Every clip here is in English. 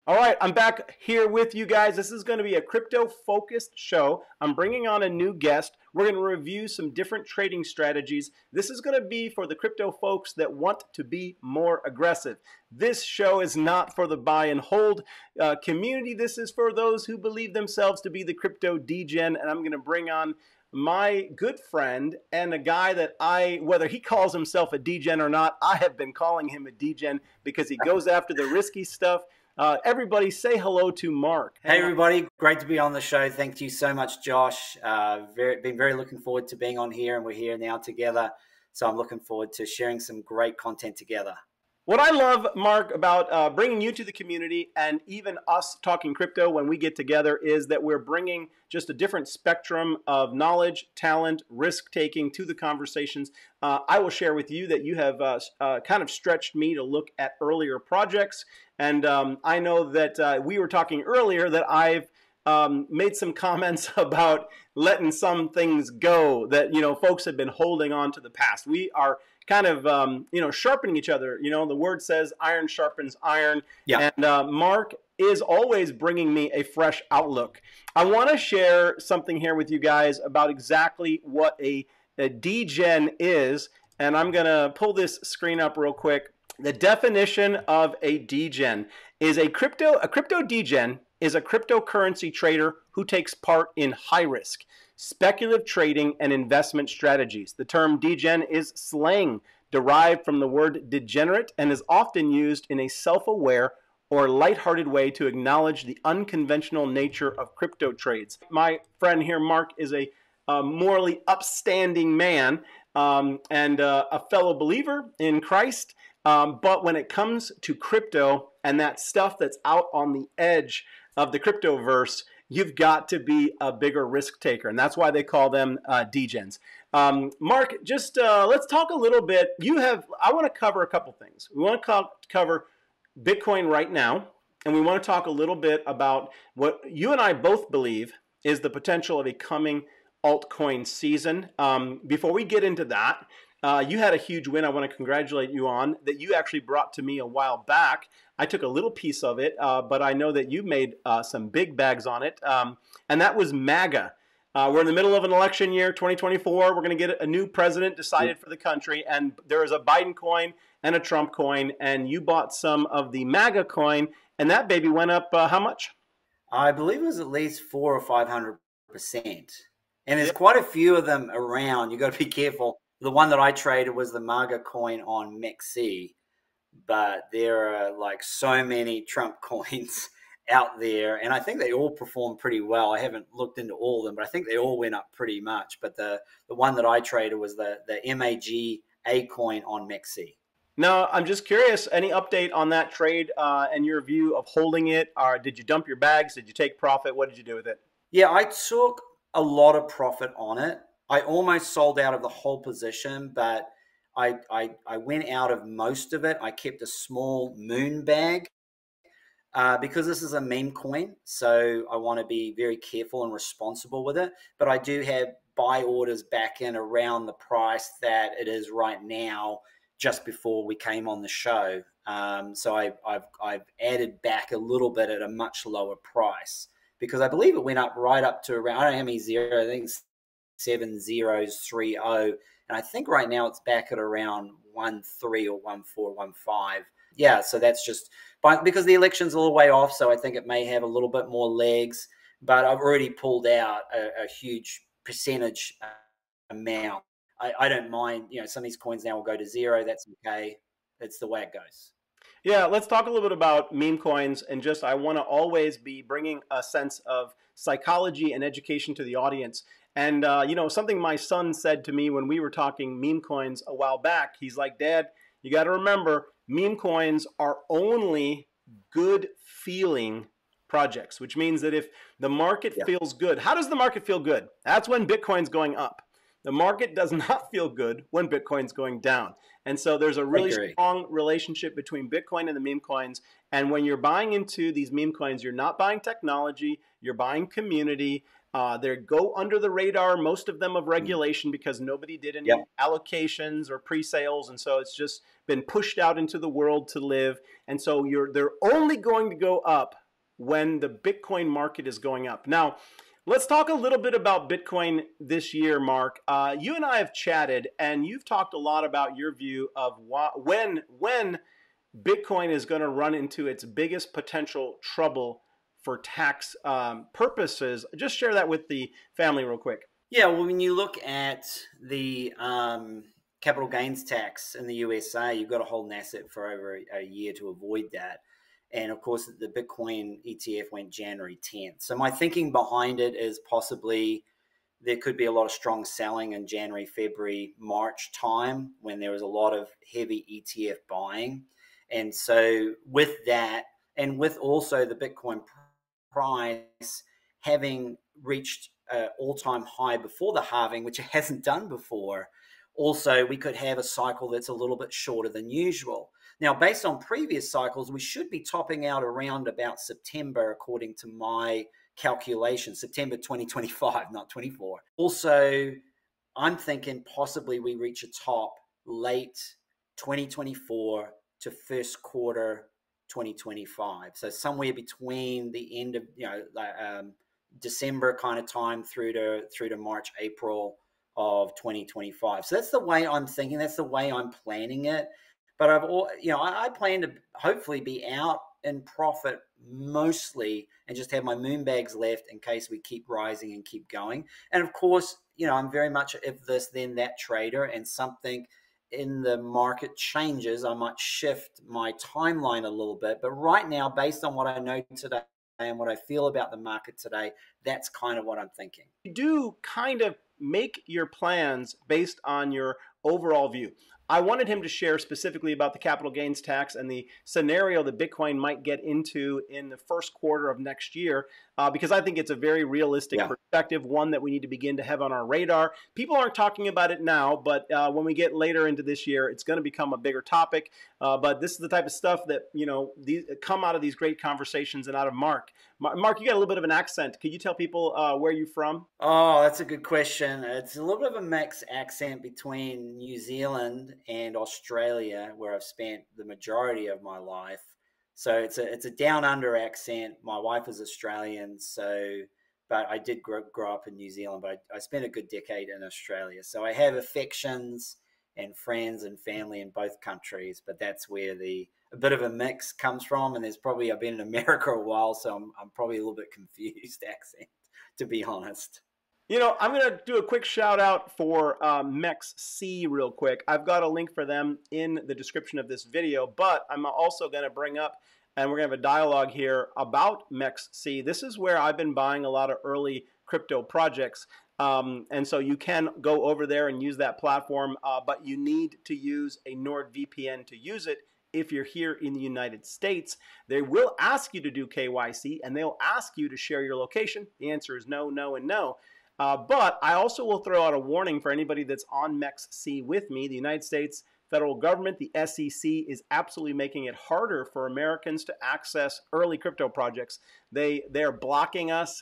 All right, I'm back here with you guys. This is going to be a crypto-focused show. I'm bringing on a new guest. We're going to review some different trading strategies. This is going to be for the crypto folks that want to be more aggressive. This show is not for the buy and hold community. This is for those who believe themselves to be the crypto degen, and I'm going to bring on my good friend and a guy that whether he calls himself a degen or not, I have been calling him a degen because he goes after the risky stuff. Everybody say hello to Mark. Hey, everybody. Great to be on the show. Thank you so much, Josh. Been very looking forward to being on here, and we're here now together. So I'm looking forward to sharing some great content together. What I love, Mark, about bringing you to the community and even us talking crypto when we get together is that we're bringing just a different spectrum of knowledge, talent, risk-taking to the conversations. I will share with you that you have kind of stretched me to look at earlier projects. And I know that we were talking earlier that I've made some comments about letting some things go that, folks have been holding on to the past. We are kind of, sharpening each other. The word says iron sharpens iron. Yeah. And Mark is always bringing me a fresh outlook. I want to share something here with you guys about exactly what a degen is. And I'm going to pull this screen up real quick. The definition of a degen is a crypto degen is a cryptocurrency trader who takes part in high risk, speculative trading and investment strategies. The term degen is slang derived from the word degenerate and is often used in a self-aware or lighthearted way to acknowledge the unconventional nature of crypto trades. My friend here, Mark, is a morally upstanding man and a fellow believer in Christ. But when it comes to crypto and that stuff that's out on the edge of the cryptoverse, you've got to be a bigger risk taker. And that's why they call them degens. Mark, just let's talk a little bit. I want to cover a couple things. We want to cover Bitcoin right now. And we want to talk a little bit about what you and I both believe is the potential of a coming altcoin season. Before we get into that, you had a huge win I want to congratulate you on that you actually brought to me a while back. I took a little piece of it, but I know that you made some big bags on it, and that was MAGA. We're in the middle of an election year, 2024. We're going to get a new president decided for the country, and there is a Biden coin and a Trump coin, and you bought some of the MAGA coin, and that baby went up how much? I believe it was at least 400 or 500%. And there's quite a few of them around. You got to be careful. The one that I traded was the MAGA coin on MEXC, but there are like so many Trump coins out there, and I think they all performed pretty well. I haven't looked into all of them, but I think they all went up pretty much. But the one that I traded was the MAGA coin on MEXC. Now, I'm just curious, any update on that trade and your view of holding it? Or did you dump your bags? Did you take profit? What did you do with it? Yeah, I took a lot of profit on it. I almost sold out of the whole position, but I went out of most of it. I kept a small moon bag because this is a meme coin, so I want to be very careful and responsible with it. But I do have buy orders back in around the price that it is right now, just before we came on the show. So I've added back a little bit at a much lower price because I believe it went up right up to around, I don't know how many zeros, I think it's 7030, and I think right now it's back at around 13 or 14, 15. Yeah, so that's just because the election's a little way off, so I think it may have a little bit more legs, but I've already pulled out a huge percentage amount. I don't mind, some of these coins now will go to zero. That's okay. That's the way it goes. Yeah, let's talk a little bit about meme coins, and I want to always be bringing a sense of psychology and education to the audience. And, something my son said to me when we were talking meme coins a while back, he's like, Dad, you got to remember, meme coins are only good feeling projects, which means that if the market feels good, how does the market feel good? That's when Bitcoin's going up. The market does not feel good when Bitcoin's going down. And so there's a really strong relationship between Bitcoin and the meme coins. And when you're buying into these meme coins, you're not buying technology, you're buying community. They go under the radar, most of them of regulation, because nobody did any Yep. allocations or pre-sales. And so it's just been pushed out into the world to live. And so they're only going to go up when the Bitcoin market is going up. Now, let's talk a little bit about Bitcoin this year, Mark. You and I have chatted, and you've talked a lot about your view of when Bitcoin is going to run into its biggest potential trouble for tax purposes. Just share that with the family real quick. Yeah, well, when you look at the capital gains tax in the USA, you've got to hold an asset for over a year to avoid that. And of course, the Bitcoin ETF went January 10th. So my thinking behind it is possibly there could be a lot of strong selling in January, February, March time when there was a lot of heavy ETF buying. And so with that, and with also the Bitcoin price having reached an all-time high before the halving, which it hasn't done before, also we could have a cycle that's a little bit shorter than usual. Now, based on previous cycles, we should be topping out around about September, according to my calculation, September 2025, not 24. Also, I'm thinking possibly we reach a top late 2024 to first quarter 2025. So somewhere between the end of December kind of time through to March, April of 2025. So that's the way I'm thinking. That's the way I'm planning it. But I plan to hopefully be out in profit mostly and just have my moon bags left in case we keep rising and keep going. And of course, I'm very much if this then that trader, and something in the market changes, I might shift my timeline a little bit. But right now, based on what I know today and what I feel about the market today, that's kind of what I'm thinking. You do kind of make your plans based on your overall view. I wanted him to share specifically about the capital gains tax and the scenario that Bitcoin might get into in the first quarter of next year, because I think it's a very realistic perspective, one that we need to begin to have on our radar. People aren't talking about it now, but when we get later into this year, it's going to become a bigger topic. But this is the type of stuff that, these come out of these great conversations and out of Mark. Mark, you got a little bit of an accent. Could you tell people where you're from? Oh, that's a good question. It's a little bit of a mixed accent between New Zealand and Australia, where I've spent the majority of my life. So it's a down under accent. My wife is Australian, but I did grow up in New Zealand, but I spent a good decade in Australia. So I have affections and friends and family in both countries, but that's where a bit of a mix comes from. And I've been in America a while, so I'm probably a little bit confused accent, to be honest. I'm going to do a quick shout out for MEXC real quick. I've got a link for them in the description of this video, but I'm also going to bring up, and we're going to have a dialogue here about MEXC. This is where I've been buying a lot of early crypto projects. And so you can go over there and use that platform, but you need to use a NordVPN to use it. If you're here in the United States, they will ask you to do KYC, and they'll ask you to share your location. The answer is no, no, and no. But I also will throw out a warning for anybody that's on MEXC with me. The United States federal government, the SEC, is absolutely making it harder for Americans to access early crypto projects. They are blocking us.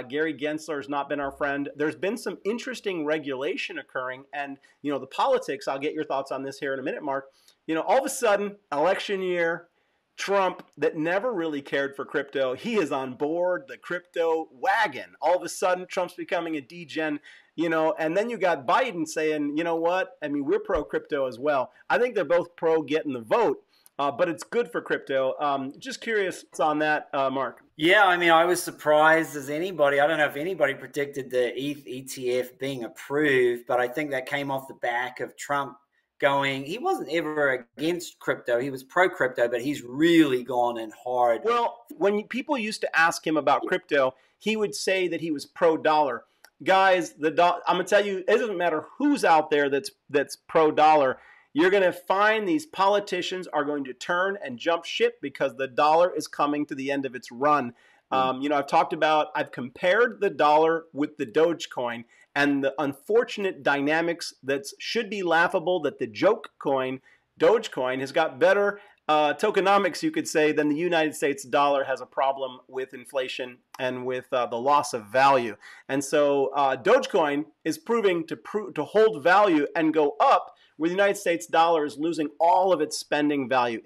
Gary Gensler has not been our friend. There's been some interesting regulation occurring, and the politics. I'll get your thoughts on this here in a minute, Mark. All of a sudden, election year, Trump, that never really cared for crypto, he is on board the crypto wagon. All of a sudden, Trump's becoming a degen, and then you got Biden saying, you know what? I mean, we're pro-crypto as well. I think they're both pro getting the vote, but it's good for crypto. Just curious on that, Mark. Yeah, I mean, I was surprised as anybody. I don't know if anybody predicted the ETH ETF being approved, but I think that came off the back of Trump he wasn't ever against crypto. He was pro-crypto, but he's really gone in hard. Well, when people used to ask him about crypto, he would say that he was pro-dollar. Guys, I'm going to tell you, it doesn't matter who's out there that's pro-dollar. You're going to find these politicians are going to turn and jump ship because the dollar is coming to the end of its run. I've compared the dollar with the Dogecoin, and the unfortunate dynamics that should be laughable, that the joke coin, Dogecoin, has got better tokenomics, you could say, then the United States dollar has a problem with inflation and with the loss of value. And so Dogecoin is proving to hold value and go up, where the United States dollar is losing all of its spending value.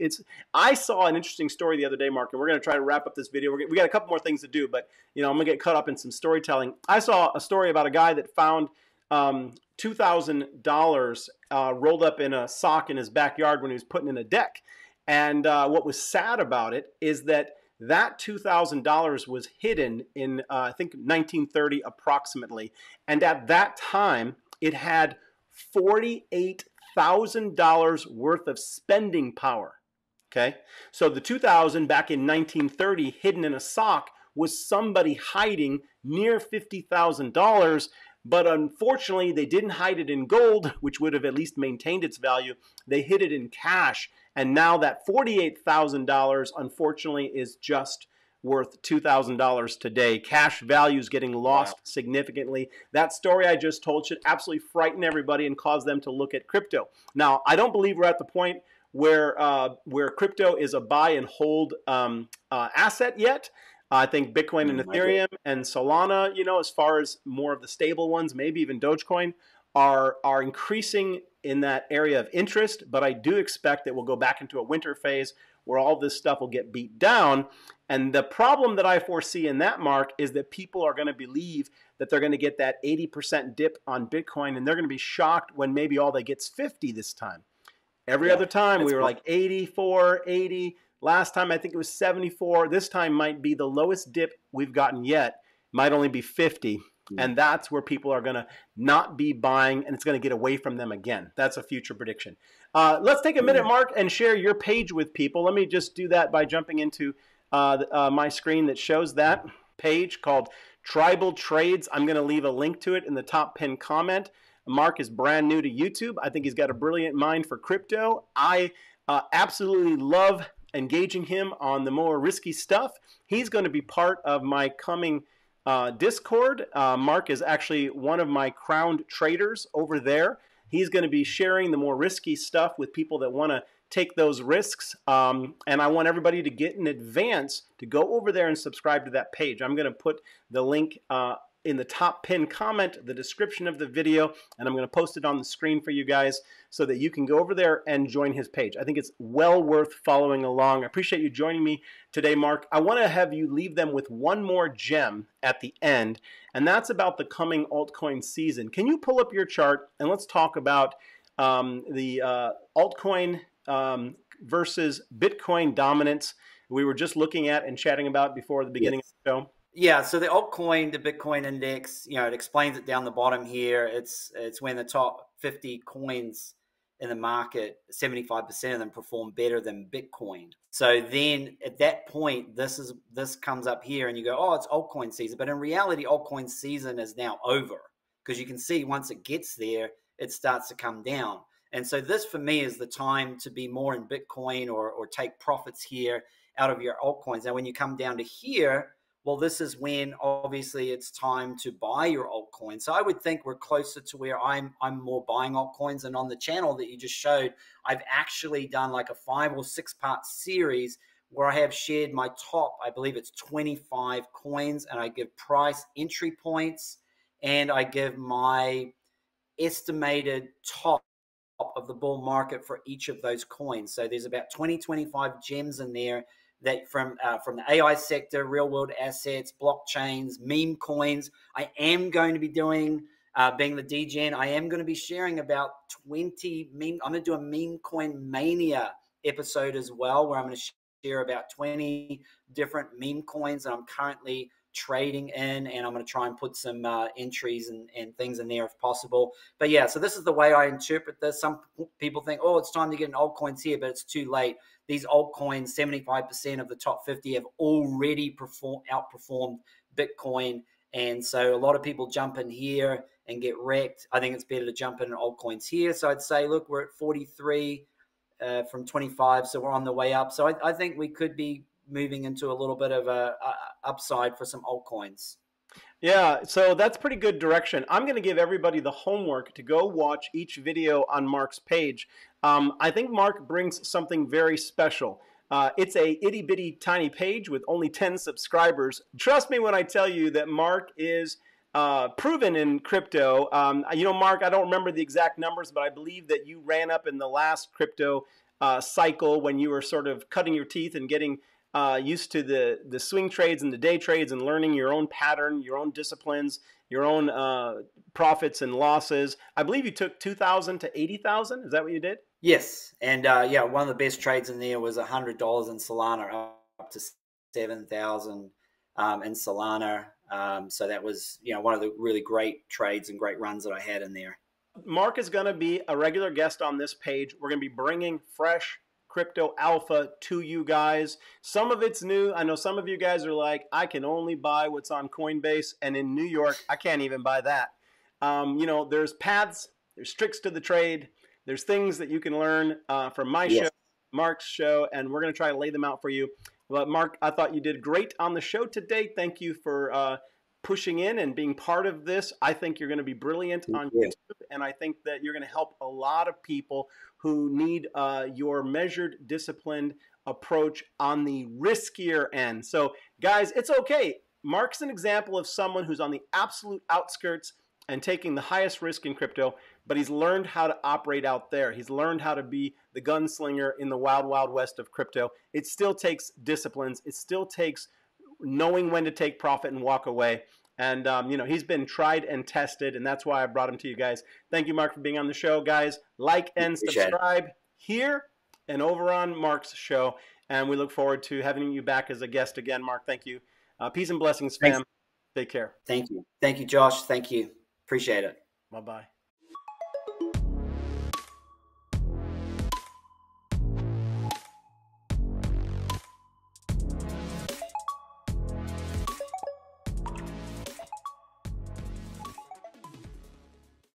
I saw an interesting story the other day, Mark, and we're going to try to wrap up this video. We got a couple more things to do, but I'm going to get caught up in some storytelling. I saw a story about a guy that found $2,000 rolled up in a sock in his backyard when he was putting in a deck. And what was sad about it is that $2,000 was hidden in, I think, 1930 approximately. And at that time, it had $48,000 worth of spending power. Okay, so the 2,000 back in 1930 hidden in a sock was somebody hiding near $50,000. But unfortunately, they didn't hide it in gold, which would have at least maintained its value. They hid it in cash. And now that $48,000, unfortunately, is just worth $2,000 today. Cash value is getting lost significantly. That story I just told should absolutely frighten everybody and cause them to look at crypto. Now, I don't believe we're at the point where crypto is a buy and hold asset yet. I think Bitcoin and Ethereum and Solana, as far as more of the stable ones, maybe even Dogecoin, are increasing in that area of interest. But I do expect that we'll go back into a winter phase where all this stuff will get beat down. And the problem that I foresee in that, Mark, is that people are going to believe that they're going to get that 80% dip on Bitcoin, and they're going to be shocked when maybe all they get's 50 this time. Every other time we were like 84, 80. Last time, I think it was 74. This time might be the lowest dip we've gotten yet. Might only be 50. And that's where people are going to not be buying, and it's going to get away from them again. That's a future prediction. Let's take a minute, Mark, and share your page with people. Let me just do that by jumping into my screen that shows that page called Tribal Trades. I'm going to leave a link to it in the top pinned comment. Mark is brand new to YouTube. I think he's got a brilliant mind for crypto. I absolutely love engaging him on the more risky stuff. He's going to be part of my coming Discord. Mark is actually one of my crowned traders over there. He's going to be sharing the more risky stuff with people that want to take those risks. And I want everybody to get in advance to go over there and subscribe to that page. I'm going to put the link in the top pinned comment, the description of the video, and I'm going to post it on the screen for you guys so that you can go over there and join his page. I think it's well worth following along. I appreciate you joining me today, Mark. I want to have you leave them with one more gem at the end, and that's about the coming altcoin season. Can you pull up your chart and let's talk about the altcoin versus Bitcoin dominance we were just looking at and chatting about before the beginning of the show? Yeah, so the altcoin, the Bitcoin index, it explains it down the bottom here. It's when the top 50 coins in the market, 75% of them perform better than Bitcoin. So then at that point, this comes up here and you go, oh, it's altcoin season. But in reality, altcoin season is now over, because you can see once it gets there, it starts to come down. And so this for me is the time to be more in Bitcoin or take profits here out of your altcoins. Now, when you come down to here, well, this is when obviously it's time to buy your altcoin. So I would think we're closer to where I'm more buying altcoins. And on the channel that you just showed, I've actually done like a 5 or 6 part series where I have shared my top, I believe it's 25 coins, and I give price entry points, and I give my estimated top of the bull market for each of those coins. So there's about 25 gems in there that from the AI sector, real world assets, blockchains, meme coins. I am going to be doing, being the Degen, I am going to be sharing about 20 meme. I'm going to do a meme coin mania episode as well, where I'm going to share about 20 different meme coins that I'm currently trading in, and I'm going to try and put some entries and things in there if possible. But yeah, so this is the way I interpret this. Some people think, oh, it's time to get an altcoins here, but it's too late. These altcoins, 75% of the top 50 have already outperformed Bitcoin. And so a lot of people jump in here and get wrecked. I think it's better to jump in altcoins here. So I'd say, look, we're at 43 from 25, so we're on the way up. So I think we could be moving into a little bit of a upside for some altcoins. Yeah, so that's pretty good direction. I'm going to give everybody the homework to go watch each video on Mark's page. I think Mark brings something very special. It's a itty bitty tiny page with only 10 subscribers. Trust me when I tell you that Mark is proven in crypto. Mark, I don't remember the exact numbers, but I believe that you ran up in the last crypto cycle when you were sort of cutting your teeth and getting used to the swing trades and the day trades and learning your own pattern, your own disciplines, your own profits and losses. I believe you took 2,000 to 80,000. Is that what you did? Yes, and one of the best trades in there was $100 in Solana, up to 7,000 in Solana. So that was one of the really great trades and great runs that I had in there. Mark is going to be a regular guest on this page. We're going to be bringing fresh crypto alpha to you guys. Some of it's new. I know some of you guys are like, I can only buy what's on Coinbase, and in New York, I can't even buy that. There's paths, there's tricks to the trade, there's things that you can learn from my show, Mark's show, and we're going to try to lay them out for you. But Mark, I thought you did great on the show today. Thank you for pushing in and being part of this. I think you're going to be brilliant on YouTube, and I think that you're going to help a lot of people who need your measured, disciplined approach on the riskier end. So guys, it's okay. Mark's an example of someone who's on the absolute outskirts and taking the highest risk in crypto, but he's learned how to operate out there. He's learned how to be the gunslinger in the wild, wild west of crypto. It still takes disciplines. It still takes knowing when to take profit and walk away. And, he's been tried and tested, and that's why I brought him to you guys. Thank you, Mark, for being on the show, guys. Like and subscribe here and over on Mark's show. And we look forward to having you back as a guest again, Mark. Thank you. Peace and blessings, fam. Take care. Thank you. Thank you, Josh. Thank you. Appreciate it. Bye-bye.